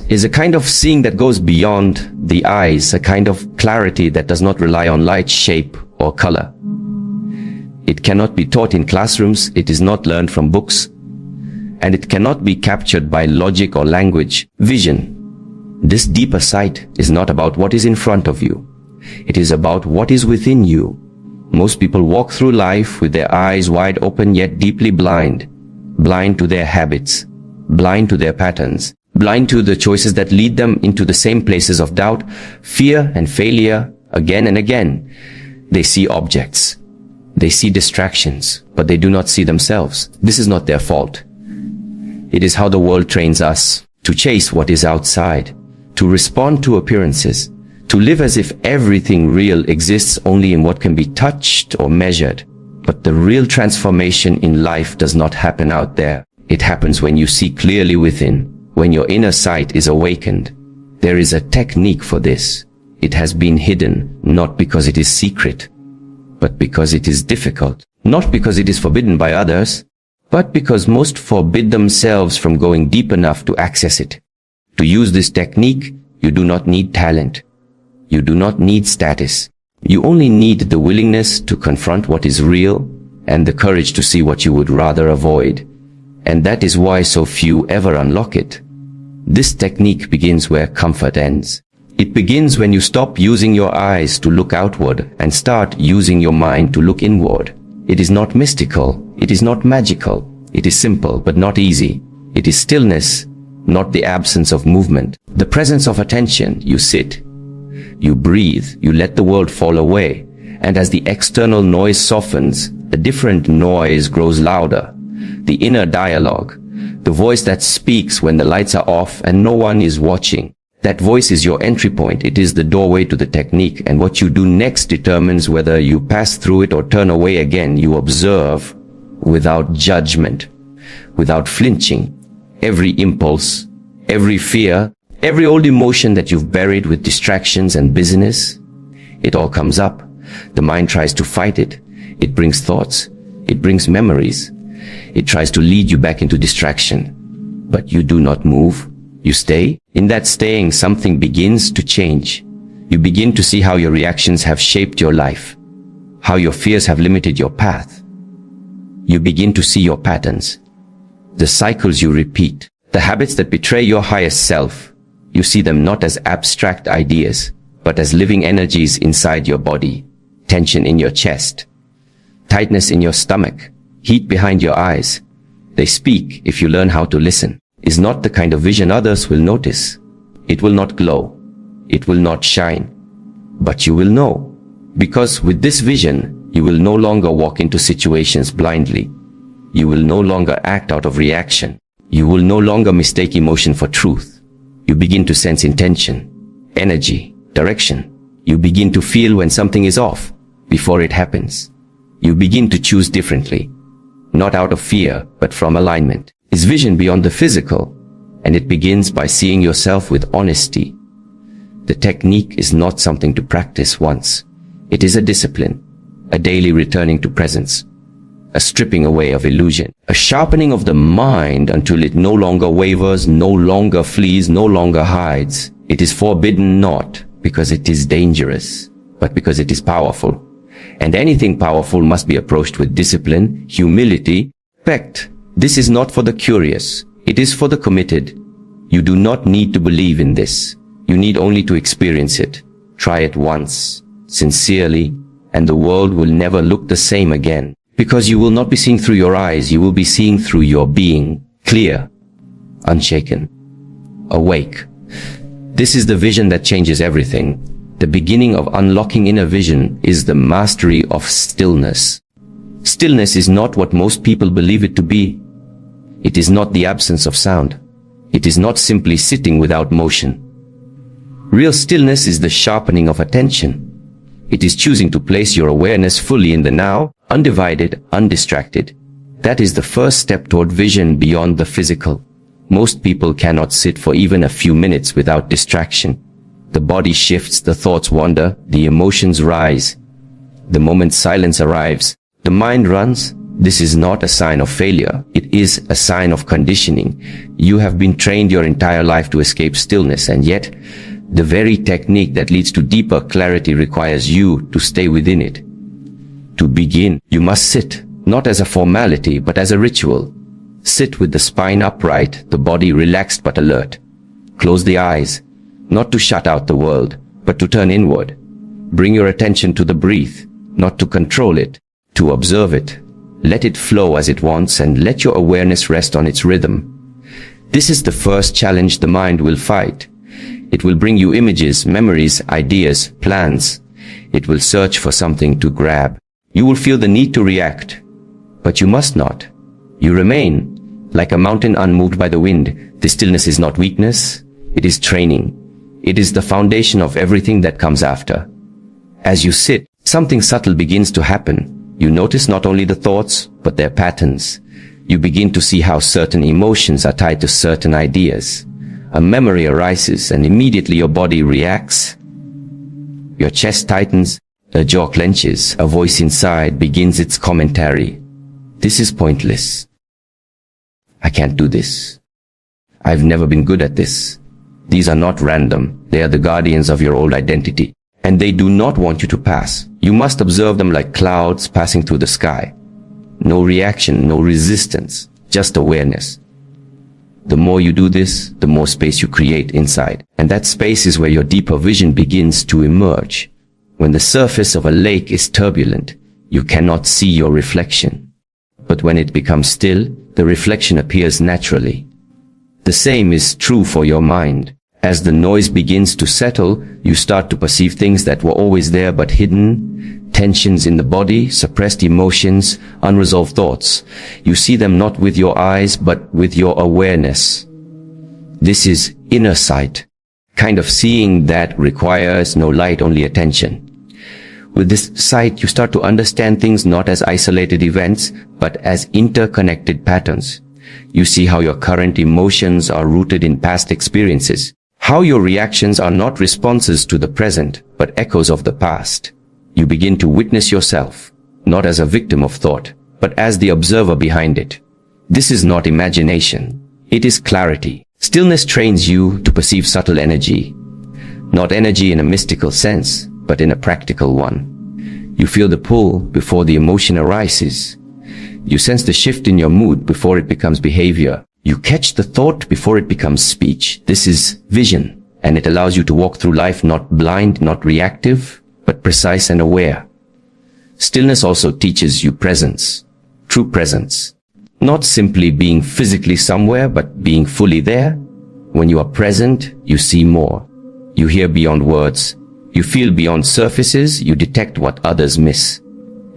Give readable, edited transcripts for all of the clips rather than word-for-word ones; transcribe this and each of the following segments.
is a kind of seeing that goes beyond the eyes, a kind of clarity that does not rely on light, shape, or color. It cannot be taught in classrooms, it is not learned from books, and it cannot be captured by logic or language. Vision. This deeper sight is not about what is in front of you. It is about what is within you. Most people walk through life with their eyes wide open yet deeply blind. Blind to their habits, blind to their patterns, blind to the choices that lead them into the same places of doubt, fear, and failure again and again. They see objects. They see distractions, but they do not see themselves. This is not their fault. It is how the world trains us to chase what is outside, to respond to appearances, to live as if everything real exists only in what can be touched or measured. But the real transformation in life does not happen out there. It happens when you see clearly within, when your inner sight is awakened. There is a technique for this. It has been hidden, not because it is secret, but because it is difficult. Not because it is forbidden by others, but because most forbid themselves from going deep enough to access it. To use this technique, you do not need talent. You do not need status. You only need the willingness to confront what is real and the courage to see what you would rather avoid. And that is why so few ever unlock it. This technique begins where comfort ends. It begins when you stop using your eyes to look outward and start using your mind to look inward. It is not mystical. It is not magical. It is simple but not easy. It is stillness, not the absence of movement. The presence of attention. You sit. You breathe, you let the world fall away, and as the external noise softens, a different noise grows louder. The inner dialogue, the voice that speaks when the lights are off and no one is watching. That voice is your entry point. It is the doorway to the technique, and what you do next determines whether you pass through it or turn away again. You observe without judgment, without flinching. Every impulse, every fear, every old emotion that you've buried with distractions and busyness, it all comes up. The mind tries to fight it. It brings thoughts. It brings memories. It tries to lead you back into distraction. But you do not move. You stay. In that staying, something begins to change. You begin to see how your reactions have shaped your life, how your fears have limited your path. You begin to see your patterns, the cycles you repeat, the habits that betray your highest self. You see them not as abstract ideas, but as living energies inside your body. Tension in your chest, tightness in your stomach, heat behind your eyes. They speak if you learn how to listen. Is not the kind of vision others will notice. It will not glow. It will not shine. But you will know. Because with this vision, you will no longer walk into situations blindly. You will no longer act out of reaction. You will no longer mistake emotion for truth. You begin to sense intention, energy, direction. You begin to feel when something is off before it happens. You begin to choose differently, not out of fear, but from alignment. Is vision beyond the physical, and it begins by seeing yourself with honesty. The technique is not something to practice once. It is a discipline, a daily returning to presence, a stripping away of illusion, a sharpening of the mind until it no longer wavers, no longer flees, no longer hides. It is forbidden not because it is dangerous, but because it is powerful. And anything powerful must be approached with discipline, humility, respect. This is not for the curious. It is for the committed. You do not need to believe in this. You need only to experience it. Try it once, sincerely, and the world will never look the same again. Because you will not be seeing through your eyes, you will be seeing through your being, clear, unshaken, awake. This is the vision that changes everything. The beginning of unlocking inner vision is the mastery of stillness. Stillness is not what most people believe it to be. It is not the absence of sound. It is not simply sitting without motion. Real stillness is the sharpening of attention. It is choosing to place your awareness fully in the now, undivided, undistracted. That is the first step toward vision beyond the physical. Most people cannot sit for even a few minutes without distraction. The body shifts, the thoughts wander, the emotions rise. The moment silence arrives, the mind runs, This is not a sign of failure. It is a sign of conditioning. You have been trained your entire life to escape stillness, and yet the very technique that leads to deeper clarity requires you to stay within it. To begin, you must sit, not as a formality, but as a ritual. Sit with the spine upright, the body relaxed but alert. Close the eyes, not to shut out the world, but to turn inward. Bring your attention to the breath, not to control it, to observe it. Let it flow as it wants, and let your awareness rest on its rhythm. This is the first challenge the mind will fight. It will bring you images, memories, ideas, plans. It will search for something to grab. You will feel the need to react, but you must not. You remain, like a mountain unmoved by the wind. The stillness is not weakness, it is training. It is the foundation of everything that comes after. As you sit, something subtle begins to happen. You notice not only the thoughts, but their patterns. You begin to see how certain emotions are tied to certain ideas. A memory arises, and immediately your body reacts. Your chest tightens, a jaw clenches, a voice inside begins its commentary. This is pointless. I can't do this. I've never been good at this. These are not random. They are the guardians of your old identity, and they do not want you to pass. You must observe them like clouds passing through the sky. No reaction, no resistance, just awareness. The more you do this, the more space you create inside. And that space is where your deeper vision begins to emerge. When the surface of a lake is turbulent, you cannot see your reflection. But when it becomes still, the reflection appears naturally. The same is true for your mind. As the noise begins to settle, you start to perceive things that were always there but hidden. Tensions in the body, suppressed emotions, unresolved thoughts. You see them not with your eyes, but with your awareness. This is inner sight, kind of seeing that requires no light, only attention. With this sight, you start to understand things not as isolated events, but as interconnected patterns. You see how your current emotions are rooted in past experiences, how your reactions are not responses to the present, but echoes of the past. You begin to witness yourself, not as a victim of thought, but as the observer behind it. This is not imagination. It is clarity. Stillness trains you to perceive subtle energy, not energy in a mystical sense, but in a practical one. You feel the pull before the emotion arises. You sense the shift in your mood before it becomes behavior. You catch the thought before it becomes speech. This is vision, and it allows you to walk through life not blind, not reactive, but precise and aware. Stillness also teaches you presence, true presence. Not simply being physically somewhere, but being fully there. When you are present, you see more. You hear beyond words. You feel beyond surfaces. You detect what others miss.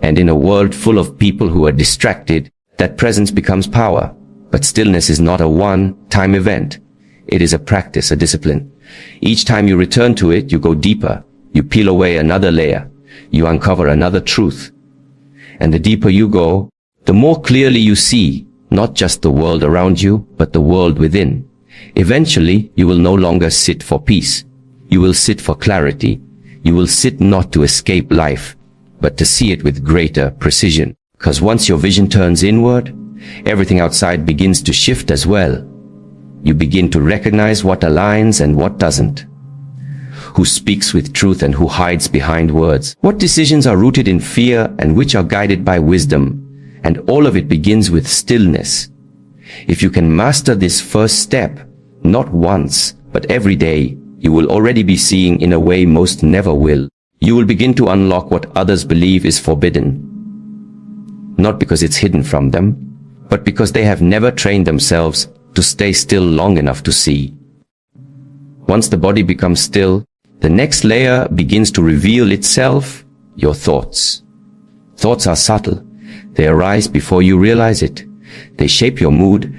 And in a world full of people who are distracted, that presence becomes power. But stillness is not a one-time event. It is a practice, a discipline. Each time you return to it, you go deeper. You peel away another layer. You uncover another truth. And the deeper you go, the more clearly you see, not just the world around you, but the world within. Eventually, you will no longer sit for peace. You will sit for clarity. You will sit not to escape life, but to see it with greater precision. Because once your vision turns inward, everything outside begins to shift as well. You begin to recognize what aligns and what doesn't. Who speaks with truth and who hides behind words. What decisions are rooted in fear and which are guided by wisdom. And all of it begins with stillness. If you can master this first step, not once, but every day, you will already be seeing in a way most never will. You will begin to unlock what others believe is forbidden. Not because it's hidden from them, but because they have never trained themselves to stay still long enough to see. Once the body becomes still, the next layer begins to reveal itself, your thoughts. Thoughts are subtle. They arise before you realize it. They shape your mood,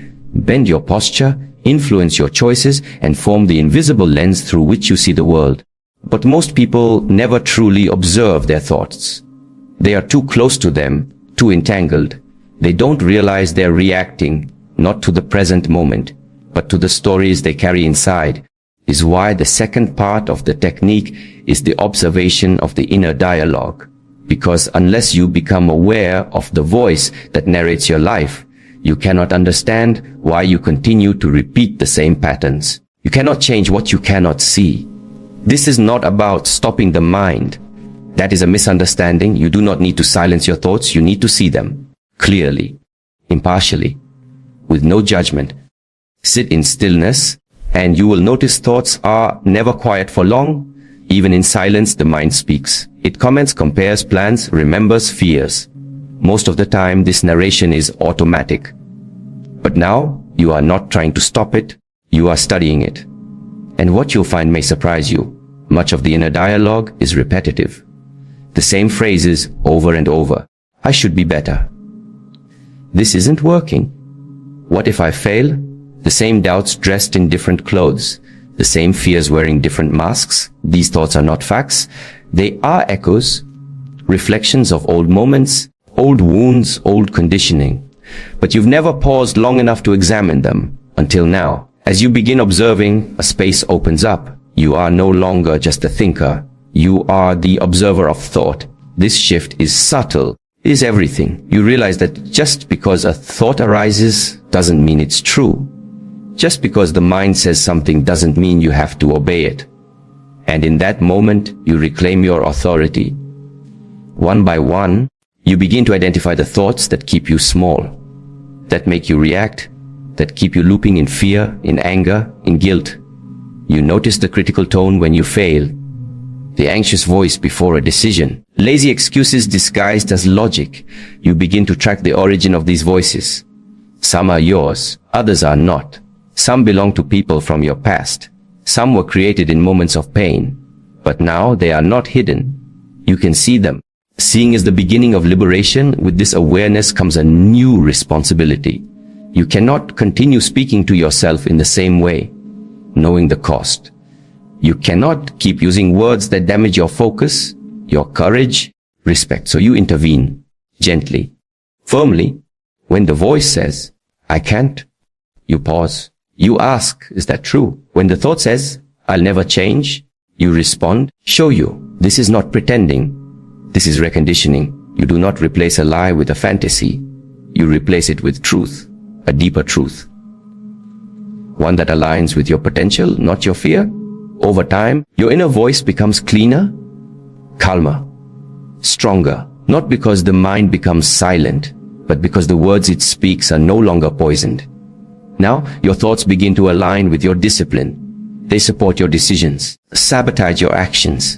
bend your posture, influence your choices, and form the invisible lens through which you see the world. But most people never truly observe their thoughts. They are too close to them, too entangled. They don't realize they're reacting, not to the present moment, but to the stories they carry inside. Is why the second part of the technique is the observation of the inner dialogue. Because unless you become aware of the voice that narrates your life, you cannot understand why you continue to repeat the same patterns. You cannot change what you cannot see. This is not about stopping the mind. That is a misunderstanding. You do not need to silence your thoughts. You need to see them clearly, impartially, with no judgment. Sit in stillness, and you will notice thoughts are never quiet for long. Even in silence, the mind speaks. It comments, compares, plans, remembers, fears. Most of the time, this narration is automatic. But now, you are not trying to stop it. You are studying it. And what you'll find may surprise you. Much of the inner dialogue is repetitive. The same phrases over and over. I should be better. This isn't working. What if I fail? The same doubts dressed in different clothes. The same fears wearing different masks. These thoughts are not facts. They are echoes, reflections of old moments, old wounds, old conditioning. But you've never paused long enough to examine them until now. As you begin observing, a space opens up. You are no longer just a thinker. You are the observer of thought. This shift is subtle, is everything. You realize that just because a thought arises doesn't mean it's true. Just because the mind says something doesn't mean you have to obey it. And in that moment, you reclaim your authority. One by one, you begin to identify the thoughts that keep you small, that make you react, that keep you looping in fear, in anger, in guilt. You notice the critical tone when you fail, the anxious voice before a decision, lazy excuses disguised as logic. You begin to track the origin of these voices. Some are yours, others are not. Some belong to people from your past. Some were created in moments of pain, but now they are not hidden. You can see them. Seeing is the beginning of liberation. With this awareness comes a new responsibility. You cannot continue speaking to yourself in the same way, knowing the cost. You cannot keep using words that damage your focus, your courage, respect. So you intervene, gently, firmly. When the voice says, I can't, you pause. You ask, is that true? When the thought says, I'll never change, you respond, show you. This is not pretending. This is reconditioning. You do not replace a lie with a fantasy. You replace it with truth, a deeper truth. One that aligns with your potential, not your fear. Over time, your inner voice becomes cleaner, calmer, stronger, not because the mind becomes silent, but because the words it speaks are no longer poisoned. Now, your thoughts begin to align with your discipline. They support your decisions, sabotage your actions.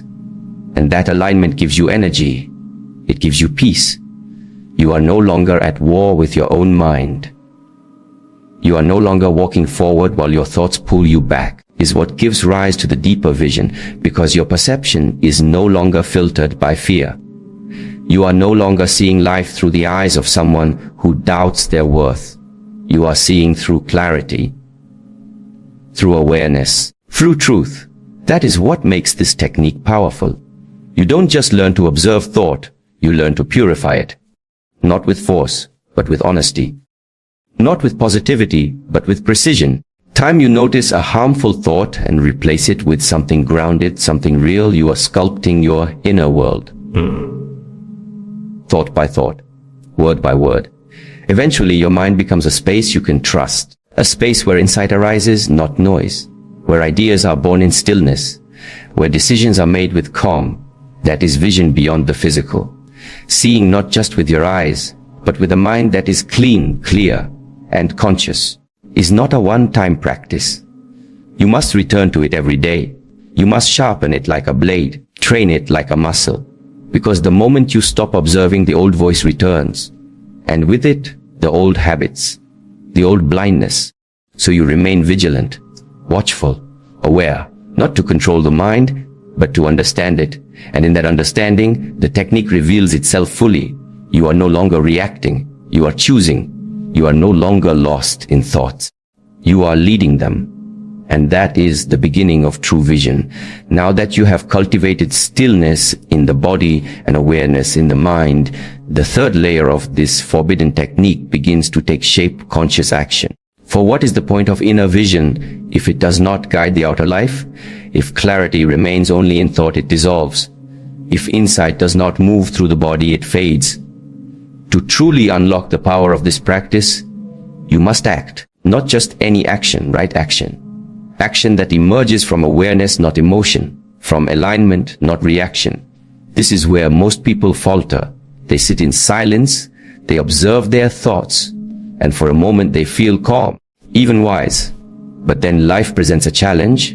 And that alignment gives you energy. It gives you peace. You are no longer at war with your own mind. You are no longer walking forward while your thoughts pull you back. Is what gives rise to the deeper vision, because your perception is no longer filtered by fear. You are no longer seeing life through the eyes of someone who doubts their worth. You are seeing through clarity, through awareness, through truth. That is what makes this technique powerful. You don't just learn to observe thought, you learn to purify it. Not with force, but with honesty. Not with positivity, but with precision. Time you notice a harmful thought and replace it with something grounded, something real, you are sculpting your inner world. Thought by thought, word by word. Eventually, your mind becomes a space you can trust. A space where insight arises, not noise. Where ideas are born in stillness. Where decisions are made with calm. That is vision beyond the physical. Seeing not just with your eyes, but with a mind that is clean, clear, and conscious. Is not a one-time practice. You must return to it every day. You must sharpen it like a blade, train it like a muscle. Because the moment you stop observing, the old voice returns. And with it, the old habits, the old blindness. So you remain vigilant, watchful, aware, not to control the mind, but to understand it. And in that understanding, the technique reveals itself fully. You are no longer reacting. You are choosing. You are no longer lost in thoughts. You are leading them. And that is the beginning of true vision. Now that you have cultivated stillness in the body and awareness in the mind, the third layer of this forbidden technique begins to take shape: conscious action. For what is the point of inner vision if it does not guide the outer life? If clarity remains only in thought, it dissolves. If insight does not move through the body, it fades. To truly unlock the power of this practice, you must act. Not just any action, right action. Action that emerges from awareness, not emotion. From alignment, not reaction. This is where most people falter. They sit in silence, they observe their thoughts, and for a moment they feel calm, even wise. But then life presents a challenge,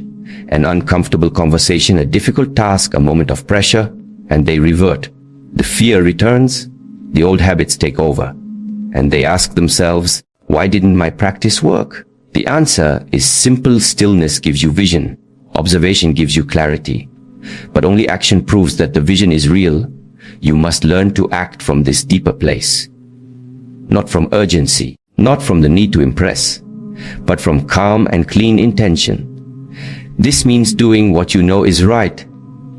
an uncomfortable conversation, a difficult task, a moment of pressure, and they revert. The fear returns, the old habits take over, and they ask themselves, why didn't my practice work? The answer is simple. Stillness gives you vision. Observation gives you clarity. But only action proves that the vision is real. You must learn to act from this deeper place. Not from urgency, not from the need to impress, but from calm and clean intention. This means doing what you know is right,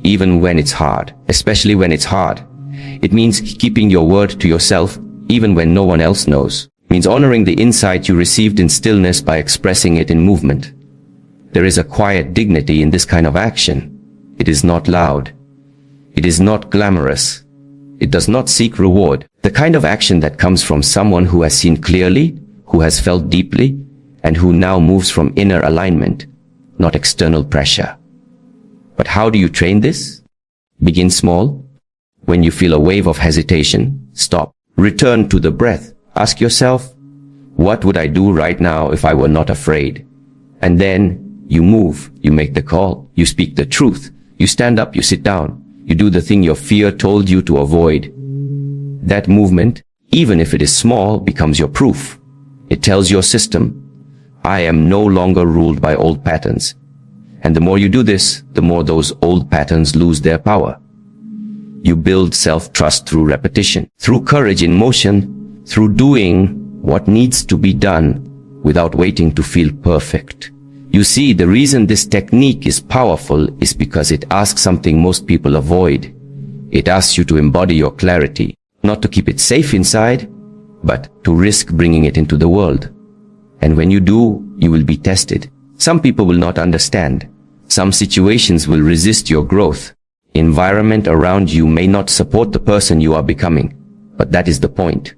even when it's hard, especially when it's hard. It means keeping your word to yourself, even when no one else knows. It means honoring the insight you received in stillness by expressing it in movement. There is a quiet dignity in this kind of action. It is not loud. It is not glamorous. It does not seek reward. The kind of action that comes from someone who has seen clearly, who has felt deeply, and who now moves from inner alignment, not external pressure. But how do you train this? Begin small. When you feel a wave of hesitation, stop. Return to the breath. Ask yourself, what would I do right now if I were not afraid? And then you move, you make the call, you speak the truth, you stand up, you sit down, you do the thing your fear told you to avoid. That movement, even if it is small, becomes your proof. It tells your system, I am no longer ruled by old patterns. And the more you do this, the more those old patterns lose their power. You build self-trust through repetition, through courage in motion, through doing what needs to be done without waiting to feel perfect. You see, the reason this technique is powerful is because it asks something most people avoid. It asks you to embody your clarity, not to keep it safe inside, but to risk bringing it into the world. And when you do, you will be tested. Some people will not understand. Some situations will resist your growth. Environment around you may not support the person you are becoming, but that is the point.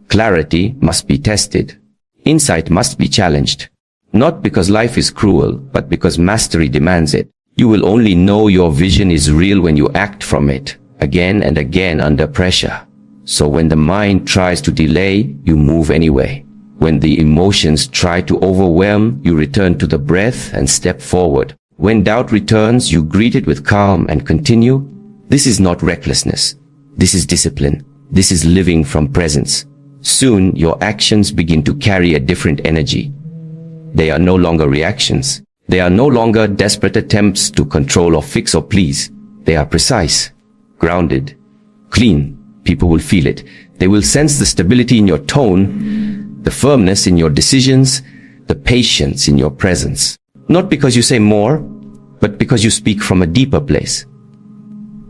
Clarity must be tested. Insight must be challenged. Not because life is cruel, but because mastery demands it. You will only know your vision is real when you act from it, again and again under pressure. So when the mind tries to delay, you move anyway. When the emotions try to overwhelm, you return to the breath and step forward. When doubt returns, you greet it with calm and continue. This is not recklessness. This is discipline. This is living from presence. Soon, your actions begin to carry a different energy. They are no longer reactions. They are no longer desperate attempts to control or fix or please. They are precise, grounded, clean. People will feel it. They will sense the stability in your tone, the firmness in your decisions, the patience in your presence. Not because you say more, but because you speak from a deeper place.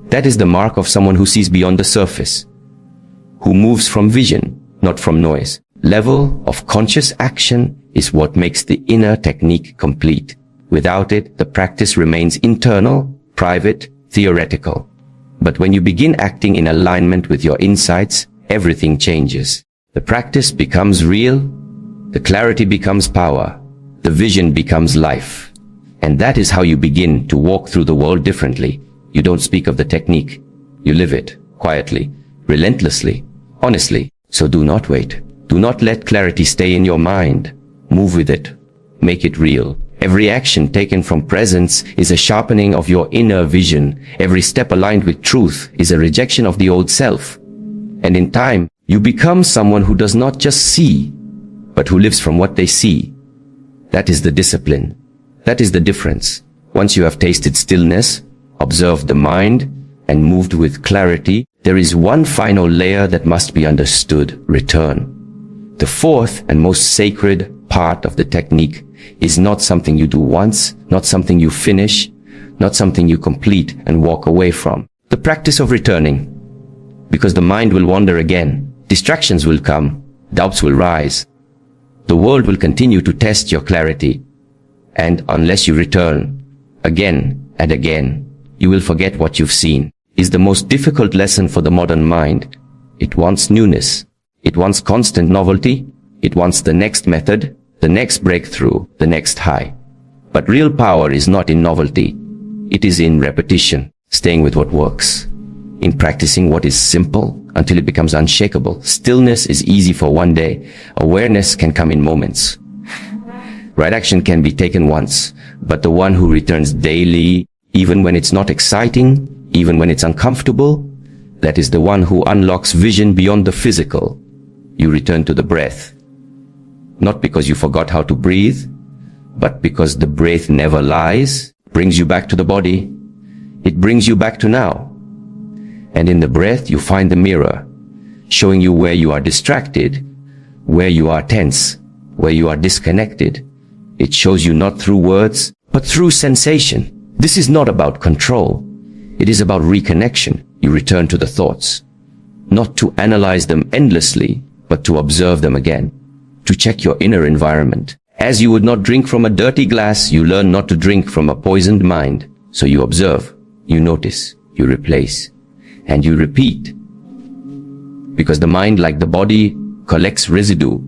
That is the mark of someone who sees beyond the surface, who moves from vision, not from noise. Level of conscious action is what makes the inner technique complete. Without it, the practice remains internal, private, theoretical. But when you begin acting in alignment with your insights, everything changes. The practice becomes real, the clarity becomes power, the vision becomes life. And that is how you begin to walk through the world differently. You don't speak of the technique. You live it, quietly, relentlessly, honestly. So do not wait. Do not let clarity stay in your mind. Move with it. Make it real. Every action taken from presence is a sharpening of your inner vision. Every step aligned with truth is a rejection of the old self. And in time, you become someone who does not just see, but who lives from what they see. That is the discipline. That is the difference. Once you have tasted stillness, observed the mind, and moved with clarity, there is one final layer that must be understood: return. The fourth and most sacred part of the technique is not something you do once, not something you finish, not something you complete and walk away from. The practice of returning. Because the mind will wander again. Distractions will come. Doubts will rise. The world will continue to test your clarity. And unless you return again and again, you will forget what you've seen. is the most difficult lesson for the modern mind. It wants newness. It wants constant novelty. It wants the next method, the next breakthrough, the next high. But real power is not in novelty. It is in repetition, staying with what works, in practicing what is simple until it becomes unshakable. Stillness is easy for one day. Awareness can come in moments. Right action can be taken once, but the one who returns daily, even when it's not exciting, even when it's uncomfortable, that is the one who unlocks vision beyond the physical. You return to the breath. Not because you forgot how to breathe, but because the breath never lies, brings you back to the body. It brings you back to now. And in the breath, you find the mirror, showing you where you are distracted, where you are tense, where you are disconnected. It shows you not through words, but through sensation. This is not about control. It is about reconnection. You return to the thoughts, not to analyze them endlessly, but to observe them again, to check your inner environment. As you would not drink from a dirty glass, you learn not to drink from a poisoned mind. So you observe, you notice, you replace, and you repeat. Because the mind, like the body, collects residue.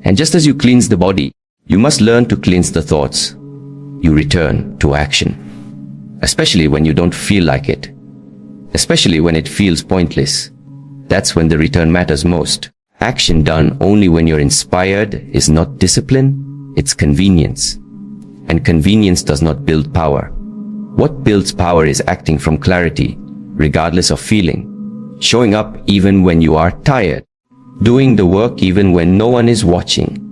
And just as you cleanse the body, you must learn to cleanse the thoughts. You return to action. Especially when you don't feel like it. Especially when it feels pointless. That's when the return matters most. Action done only when you're inspired is not discipline, it's convenience. And convenience does not build power. What builds power is acting from clarity, regardless of feeling. Showing up even when you are tired. Doing the work even when no one is watching.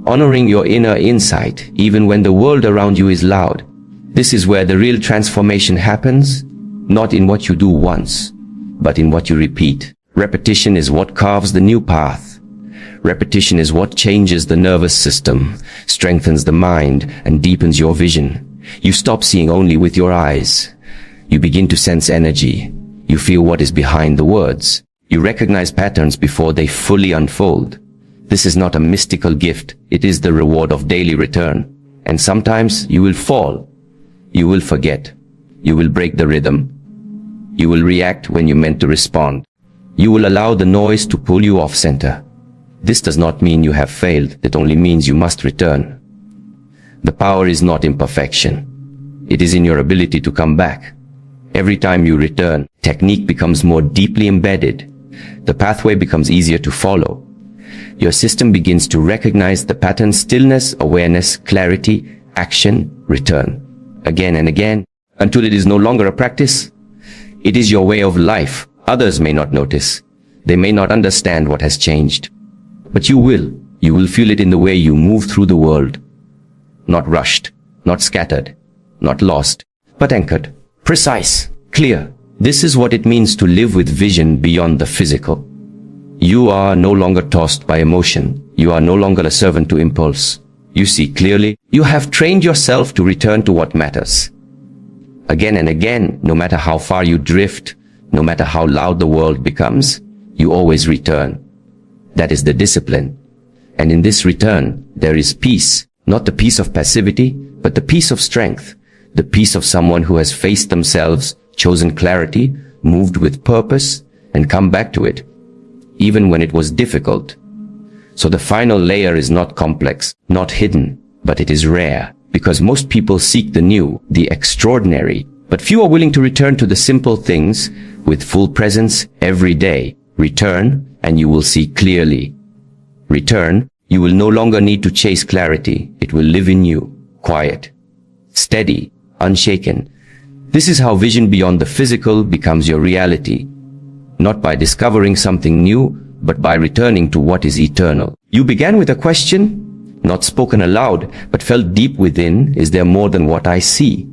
Honoring your inner insight even when the world around you is loud. This is where the real transformation happens, not in what you do once, but in what you repeat. Repetition is what carves the new path. Repetition is what changes the nervous system, strengthens the mind, and deepens your vision. You stop seeing only with your eyes. You begin to sense energy. You feel what is behind the words. You recognize patterns before they fully unfold. This is not a mystical gift. It is the reward of daily return. And sometimes you will fall. You will forget. You will break the rhythm. You will react when you meant to respond. You will allow the noise to pull you off center. This does not mean you have failed. It only means you must return. The power is not in perfection. It is in your ability to come back. Every time you return, technique becomes more deeply embedded. The pathway becomes easier to follow. Your system begins to recognize the pattern: stillness, awareness, clarity, action, return. Again and again, until it is no longer a practice. It is your way of life. Others may not notice. They may not understand what has changed. But you will. You will feel it in the way you move through the world. Not rushed, not scattered, not lost, but anchored, precise, clear. This is what it means to live with vision beyond the physical. You are no longer tossed by emotion. You are no longer a servant to impulse. You see clearly. You have trained yourself to return to what matters. Again and again, no matter how far you drift, no matter how loud the world becomes, you always return. That is the discipline. And in this return, there is peace. Not the peace of passivity, but the peace of strength. The peace of someone who has faced themselves, chosen clarity, moved with purpose, and come back to it, even when it was difficult. So the final layer is not complex, not hidden, but it is rare, because most people seek the new, the extraordinary, but few are willing to return to the simple things with full presence every day. Return, and you will see clearly. Return, you will no longer need to chase clarity. It will live in you, quiet, steady, unshaken. This is how vision beyond the physical becomes your reality. Not by discovering something new, but by returning to what is eternal. You began with a question, not spoken aloud, but felt deep within: is there more than what I see?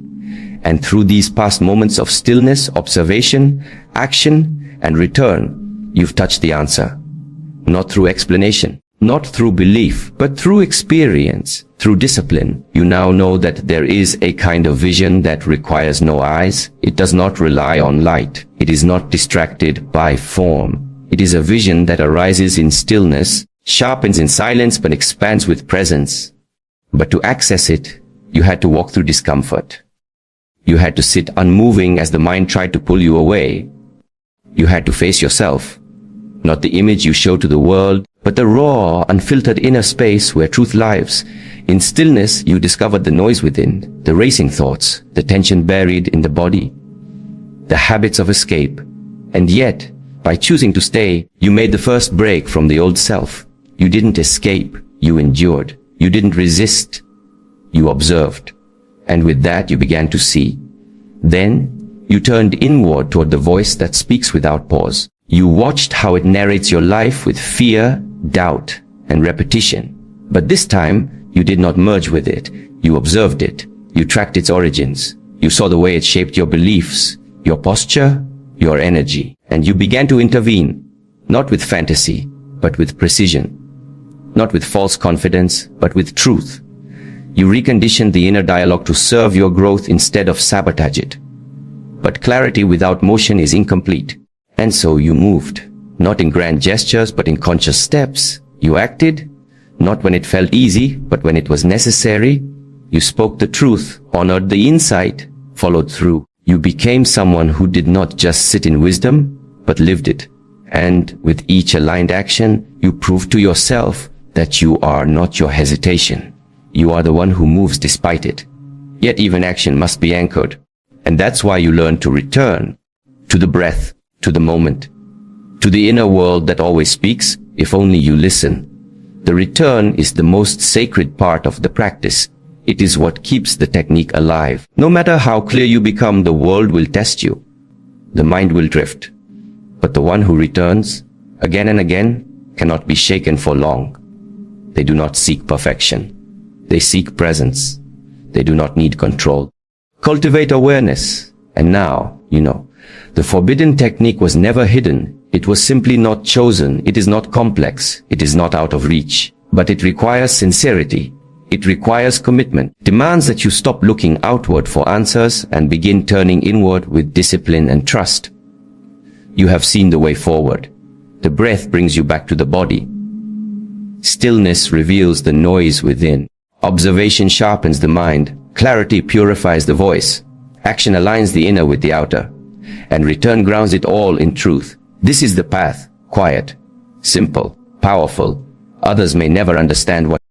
And through these past moments of stillness, observation, action, and return, you've touched the answer. Not through explanation, not through belief, but through experience, through discipline. You now know that there is a kind of vision that requires no eyes. It does not rely on light. It is not distracted by form. It is a vision that arises in stillness, sharpens in silence, but expands with presence. But to access it, you had to walk through discomfort. You had to sit unmoving as the mind tried to pull you away. You had to face yourself. Not the image you show to the world, but the raw, unfiltered inner space where truth lives. In stillness, you discovered the noise within, the racing thoughts, the tension buried in the body, the habits of escape. And yet, by choosing to stay, you made the first break from the old self. You didn't escape, you endured. You didn't resist, you observed. And with that, you began to see. Then, you turned inward toward the voice that speaks without pause. You watched how it narrates your life with fear, doubt, and repetition. But this time, you did not merge with it. You observed it. You tracked its origins. You saw the way it shaped your beliefs, your posture, your energy. And you began to intervene, not with fantasy, but with precision. Not with false confidence, but with truth. You reconditioned the inner dialogue to serve your growth instead of sabotage it. But clarity without motion is incomplete. And so you moved, not in grand gestures, but in conscious steps. You acted, not when it felt easy, but when it was necessary. You spoke the truth, honored the insight, followed through. You became someone who did not just sit in wisdom, but lived it. And with each aligned action, you proved to yourself that you are not your hesitation. You are the one who moves despite it. Yet even action must be anchored. And that's why you learn to return to the breath, to the moment, to the inner world that always speaks, if only you listen. The return is the most sacred part of the practice. It is what keeps the technique alive. No matter how clear you become, the world will test you. The mind will drift. But the one who returns, again and again, cannot be shaken for long. They do not seek perfection. They seek presence. They do not need control. Cultivate awareness. And now, the forbidden technique was never hidden. It was simply not chosen. It is not complex. It is not out of reach. But it requires sincerity. It requires commitment. Demands that you stop looking outward for answers and begin turning inward with discipline and trust. You have seen the way forward. The breath brings you back to the body. Stillness reveals the noise within. Observation sharpens the mind. Clarity purifies the voice. Action aligns the inner with the outer. And return grounds it all in truth. This is the path. Quiet, simple, powerful. Others may never understand what